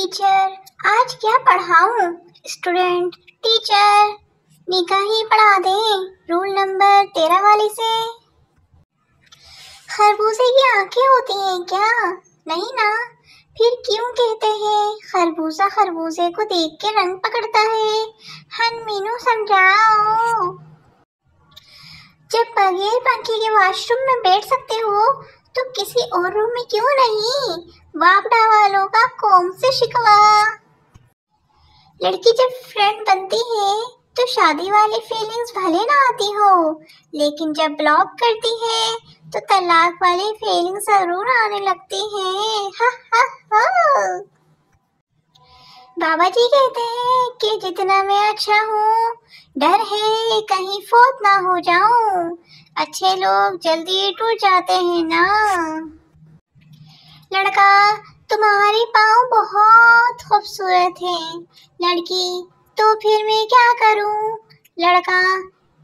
Teacher आज क्या पढ़ाऊं? Student teacher निका ही पढ़ा दें रूल नंबर 13 वाली से। खरबूजे की आंखें होती हैं क्या? नहीं ना, फिर क्यों कहते हैं खरबूजा खरबूजे को देख के रंग पकड़ता है? हन मीनू समझाओ। जब बगैर पंखे के वॉशरूम में बैठ सकते हो तो किसी और रूम में क्यों नहीं? वापडा वालों का कौम से शिकवा। लड़की जब फ्रेंड बनती है तो शादी वाली फीलिंग्स भले ना आती हो, लेकिन जब ब्लॉक करती है तो तलाक वाली फीलिंग्स जरूर आने लगती हैं। हा हा हा। बाबा जी कहते हैं कि जितना मैं अच्छा हूँ, डर है कहीं फोत ना हो जाऊं। अच्छे लोग जल्दी टूट जाते हैं ना। लड़का तुम्हारे पाँव बहुत खूबसूरत हैं। लड़की तो फिर मैं क्या करूं? लड़का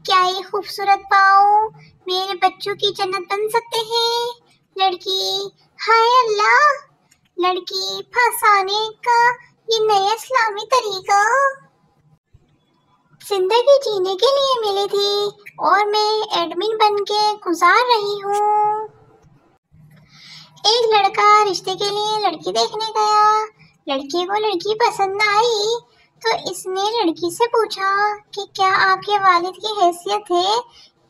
क्या ये खूबसूरत पाँव मेरे बच्चों की जन्नत बन सकते हैं? लड़की हाय अल्लाह। लड़की फंसाने का ये नया इस्लामी तरीका। जिंदगी जीने के लिए मिली थी और मैं एडमिन बन के गुजार रही हूँ। एक लड़का रिश्ते के लिए लड़की देखने गया। लड़की को लड़की पसंद आई तो इसने लड़की से पूछा कि क्या आपके वालिद की हैसियत है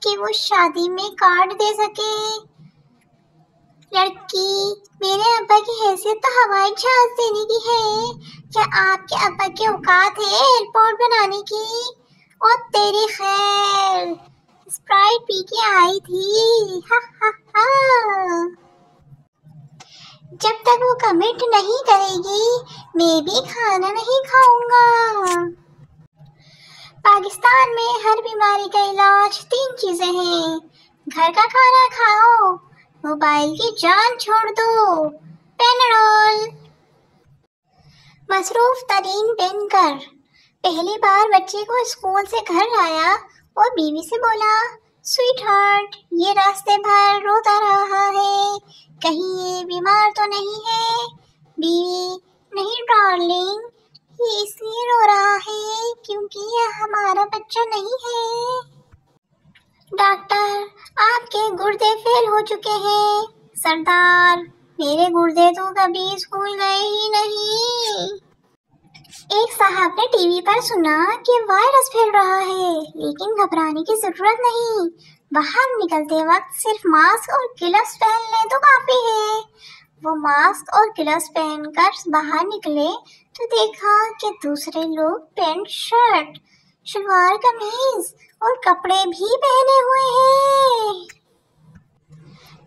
कि वो शादी में कार्ड दे सके? लड़की मेरे अब्बा की हैसियत तो हवाई जहाज देने की है। क्या आपके अब्बा के औकात है एयरपोर्ट बनाने की? और तेरी खैर स्प्राइट पी के आई थी। हा हा हा। जब तक वो कमिट नहीं करेगी मैं भी खाना नहीं खाऊंगा। पाकिस्तान में हर बीमारी का इलाज 3 चीजें हैं। घर का खाना खाओ, मोबाइल की जान छोड़ दो, पेनाडोल। मसरूफ तरीन बैंकर पहली बार बच्चे को स्कूल से घर लाया और बीवी से बोला, स्वीट हार्ट ये रास्ते भर रोता रहा है, कहीं ये बीमार तो नहीं है? बीवी नहीं डार्लिंग, ये इसलिए रो रहा है क्योंकि यह हमारा बच्चा नहीं है। डॉक्टर आपके गुर्दे फेल हो चुके हैं। सरदार मेरे गुर्दे तो कभी स्कूल गए ही नहीं। एक साहब ने टीवी पर सुना कि वायरस फैल रहा है, लेकिन घबराने की जरूरत नहीं। बाहर निकलते वक्त सिर्फ मास्क और ग्लव्स पहन ले तो काफी है। वो मास्क और ग्लव्स पहनकर बाहर निकले तो देखा कि दूसरे लोग पैंट शर्ट शलवार कमीज और कपड़े भी पहने हुए हैं।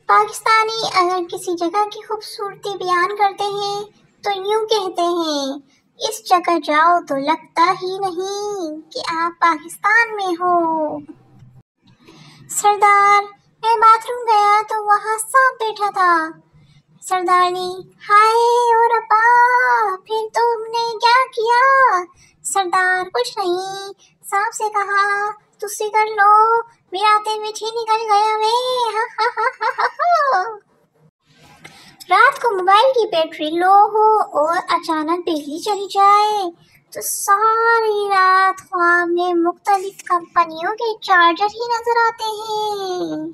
पाकिस्तानी अगर किसी जगह की खूबसूरती बयान करते हैं तो यूं कहते हैं, इस जगह जाओ तो लगता ही नहीं कि आप पाकिस्तान में हो। सरदार मैं बाथरूम गया तो वहाँ सांप बैठा था। सरदारनी हाय और अब्बा फिर तुमने क्या किया? सरदार कुछ नहीं, सांप से कहा तुसी कर लो, मेरे आते में ही निकल गया वे। हा हा हा हा हा हा। रात को मोबाइल की बैटरी लो हो और अचानक बिजली चली जाए तो सारी रात ख्वाब में मुख्तलिफ कंपनियों के चार्जर ही नजर आते हैं।